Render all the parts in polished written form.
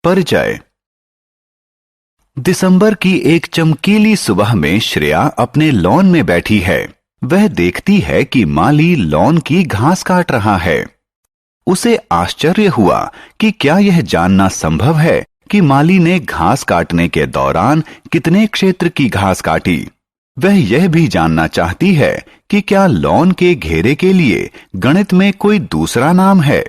परिचय। दिसंबर की एक चमकीली सुबह में श्रेया अपने लॉन में बैठी है। वह देखती है कि माली लॉन की घास काट रहा है। उसे आश्चर्य हुआ कि क्या यह जानना संभव है कि माली ने घास काटने के दौरान कितने क्षेत्र की घास काटी। वह यह भी जानना चाहती है कि क्या लॉन के घेरे के लिए गणित में कोई दूसरा नाम है।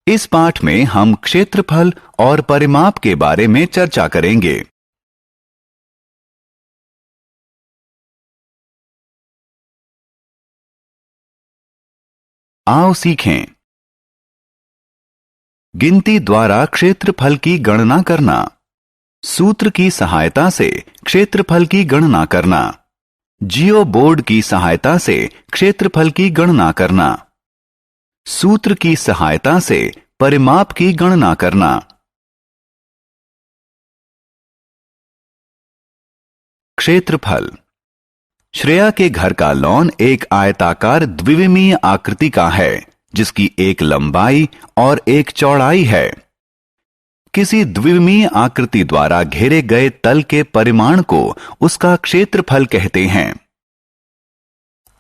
इस पाठ में हम क्षेत्रफल और परिमाप के बारे में चर्चा करेंगे। आओ सीखें। गिनती द्वारा क्षेत्रफल की गणना करना। सूत्र की सहायता से क्षेत्रफल की गणना करना। जियो बोर्ड की सहायता से क्षेत्रफल की गणना करना। सूत्र की सहायता से परिमाप की गणना करना। क्षेत्रफल। श्रेया के घर का लॉन एक आयताकार द्विविमीय आकृति का है, जिसकी एक लंबाई और एक चौड़ाई है। किसी द्विविमीय आकृति द्वारा घेरे गए तल के परिमाण को उसका क्षेत्रफल कहते हैं।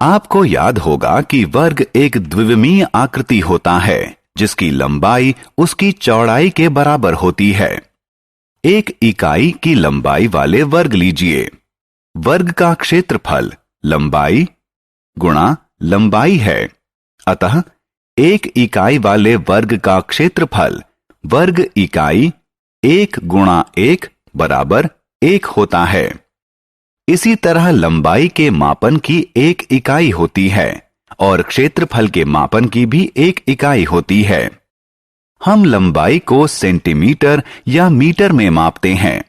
आपको याद होगा कि वर्ग एक द्विविमीय आकृति होता है, जिसकी लंबाई उसकी चौड़ाई के बराबर होती है। एक इकाई की लंबाई वाले वर्ग लीजिए। वर्ग का क्षेत्रफल लंबाई गुणा लंबाई है। अतः एक इकाई वाले वर्ग का क्षेत्रफल वर्ग इकाई 1 गुणा 1 बराबर 1 होता है। इसी तरह लंबाई के मापन की एक इकाई होती है और क्षेत्रफल के मापन की भी एक इकाई होती है। हम लंबाई को सेंटीमीटर या मीटर में मापते हैं।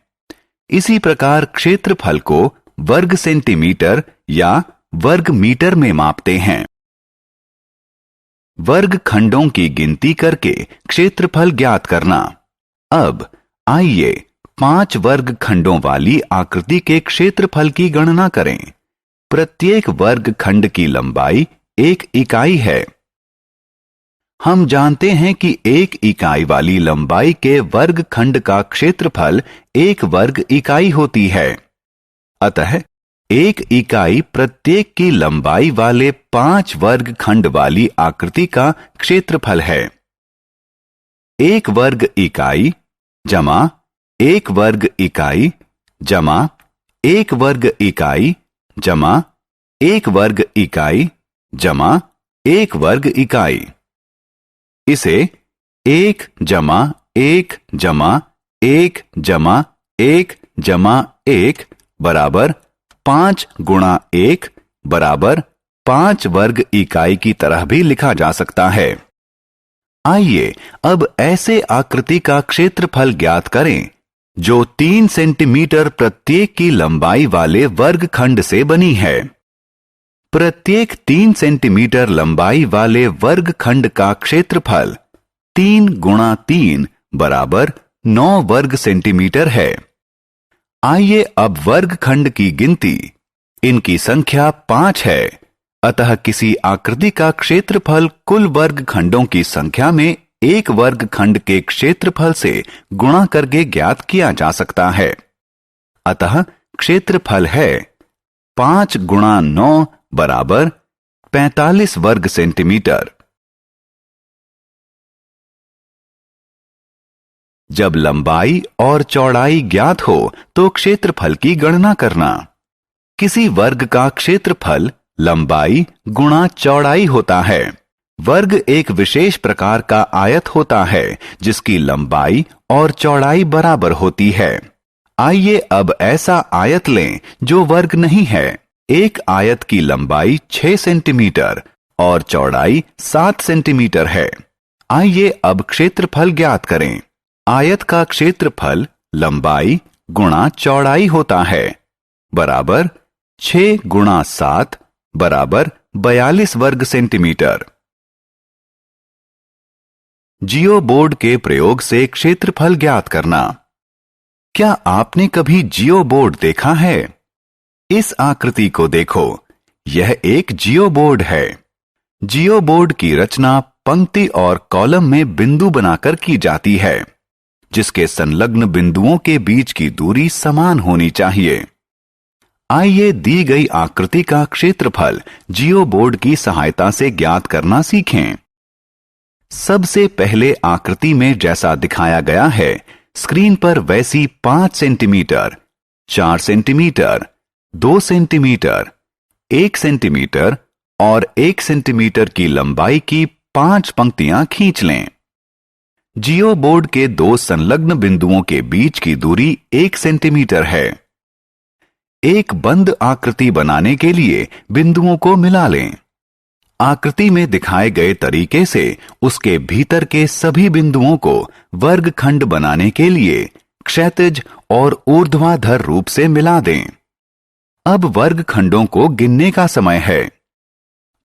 इसी प्रकार क्षेत्रफल को वर्ग सेंटीमीटर या वर्ग मीटर में मापते हैं। वर्ग खंडों की गिनती करके क्षेत्रफल ज्ञात करना। अब आइए 5 वर्ग खंडों वाली आकृति के क्षेत्रफल की गणना करें। प्रत्येक वर्ग खंड की लंबाई 1 इकाई है। हम जानते हैं कि 1 इकाई वाली लंबाई के वर्ग खंड का क्षेत्रफल 1 वर्ग इकाई होती है। अतः 1 इकाई प्रत्येक की लंबाई वाले 5 वर्ग खंड वाली आकृति का क्षेत्रफल है। 1 वर्ग इकाई जमा 1 वर्ग इकाई जमा 1 वर्ग इकाई जमा 1 वर्ग इकाई जमा 1 वर्ग इकाई। इसे 1 जमा 1 जमा 1 जमा 1 जमा 1 बराबर 5 गुणा 1 बराबर 5 वर्ग इकाई की तरह भी लिखा जा सकता है। आइए अब ऐसे आकृति का क्षेत्रफल ज्ञात करें जो 3 सेंटीमीटर प्रत्येक की लंबाई वाले वर्ग खंड से बनी है। प्रत्येक 3 सेंटीमीटर लंबाई वाले वर्ग खंड का क्षेत्रफल 3 गुणा 3 बराबर 9 वर्ग सेंटीमीटर है। आइए अब वर्ग खंड की गिनती। इनकी संख्या 5 है। अतः किसी आकृति का क्षेत्रफल कुल वर्ग खंडों की संख्या में एक वर्ग खंड के क्षेत्रफल से गुणा करके ज्ञात किया जा सकता है। अतः क्षेत्रफल है 5 गुणा 9 बराबर 45 वर्ग सेंटीमीटर। जब लंबाई और चौड़ाई ज्ञात हो तो क्षेत्रफल की गणना करना। किसी वर्ग का क्षेत्रफल लंबाई गुणा चौड़ाई होता है। वर्ग एक विशेष प्रकार का आयत होता है जिसकी लंबाई और चौड़ाई बराबर होती है। आइए अब ऐसा आयत लें जो वर्ग नहीं है। एक आयत की लंबाई 6 सेंटीमीटर और चौड़ाई 7 सेंटीमीटर है। आइए अब क्षेत्रफल ज्ञात करें। आयत का क्षेत्रफल लंबाई गुणा चौड़ाई होता है बराबर 6 गुणा 7 बराबर 42 वर्ग सेंटीमीटर। जियो बोर्ड के प्रयोग से क्षेत्रफल ज्ञात करना। क्या आपने कभी जियो बोर्ड देखा है? इस आकृति को देखो, यह एक जियो बोर्ड है। जियो बोर्ड की रचना पंक्ति और कॉलम में बिंदु बनाकर की जाती है। जिसके संलग्न बिंदुओं के बीच की दूरी समान होनी चाहिए। आइए दी गई आकृति का क्षेत्रफल जियोबोर्ड की सहायता से ज्ञात करना सीखें। सबसे पहले आकृति में जैसा दिखाया गया है, स्क्रीन पर वैसी 5 सेंटीमीटर, 4 सेंटीमीटर, 2 सेंटीमीटर, 1 सेंटीमीटर और 1 सेंटीमीटर की लंबाई की 5 पंक्तियां खींच लें। जियोबोर्ड के 2 संलग्न बिंदुओं के बीच की दूरी 1 सेंटीमीटर है। एक बंद आकृति बनाने के लिए बिंदुओं को मिला लें। आकृति में दिखाए गए तरीके से उसके भीतर के सभी बिंदुओं को वर्गखंड बनाने के लिए क्षैतिज और ऊर्ध्वाधर रूप से मिला दें। अब वर्गखंडों को गिनने का समय है।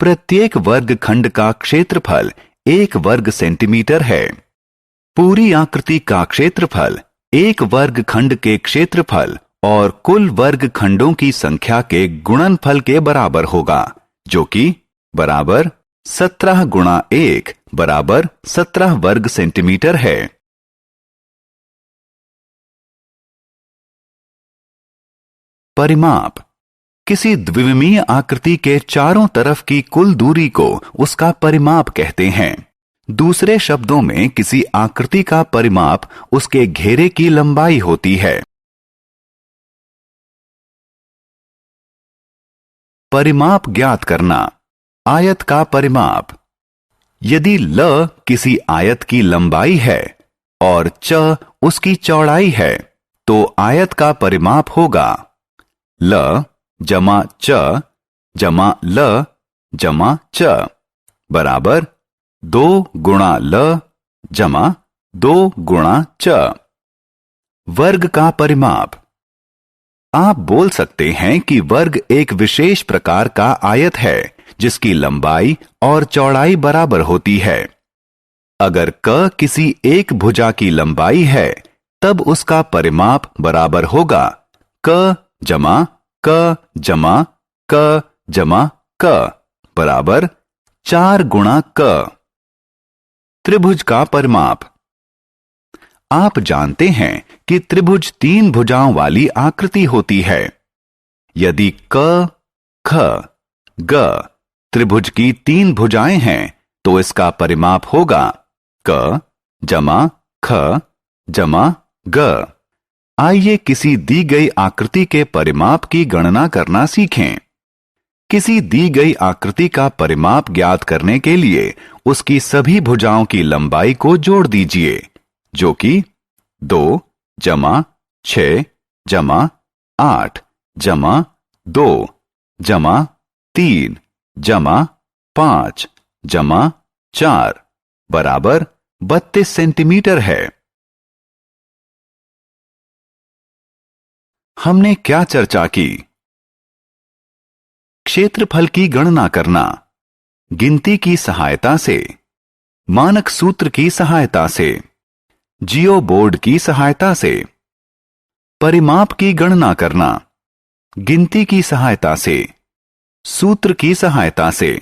प्रत्येक वर्गखंड का क्षेत्रफल 1 वर्ग सेंटीमीटर है। पूरी आकृति का क्षेत्रफल 1 वर्गखंड के क्षेत्रफल और कुल वर्गखंडों की संख्या के गुणनफल के बराबर होगा, जो कि बराबर 17 गुणा 1 बराबर 17 वर्ग सेंटीमीटर है। परिमाप। किसी द्विविमीय आकृति के चारों तरफ की कुल दूरी को उसका परिमाप कहते हैं। दूसरे शब्दों में किसी आकृति का परिमाप उसके घेरे की लंबाई होती है। परिमाप ज्ञात करना। आयत का परिमाप। यदि ल किसी आयत की लंबाई है और च उसकी चौड़ाई है, तो आयत का परिमाप होगा ल जमा च जमा ल जमा च बराबर 2 गुणा ल जमा 2 गुणा च। वर्ग का परिमाप। आप बोल सकते हैं कि वर्ग एक विशेष प्रकार का आयत है जिसकी लंबाई और चौड़ाई बराबर होती है। अगर क किसी एक भुजा की लंबाई है, तब उसका परिमाप बराबर होगा क जमा क जमा क जमा क बराबर 4 गुणा क। त्रिभुज का परिमाप। आप जानते हैं कि त्रिभुज 3 भुजाओं वाली आकृति होती है। यदि क, ख, ग त्रिभुज की 3 भुजाएं हैं, तो इसका परिमाप होगा क जमा ख जमा ग। आइए किसी दी गई आकृति के परिमाप की गणना करना सीखें। किसी दी गई आकृति का परिमाप ज्ञात करने के लिए उसकी सभी भुजाओं की लंबाई को जोड़ दीजिए, जो कि 2 जमा 6 जमा 8 जमा 2 जमा 3 जमा 5 जमा 4 बराबर 32 सेंटीमीटर है। हमने क्या चर्चा की? क्षेत्रफल की गणना करना, गिनती की सहायता से, मानक सूत्र की सहायता से, जियोबोर्ड की सहायता से। परिमाप की गणना करना, गिनती की सहायता से, सूत्र की सहायता से।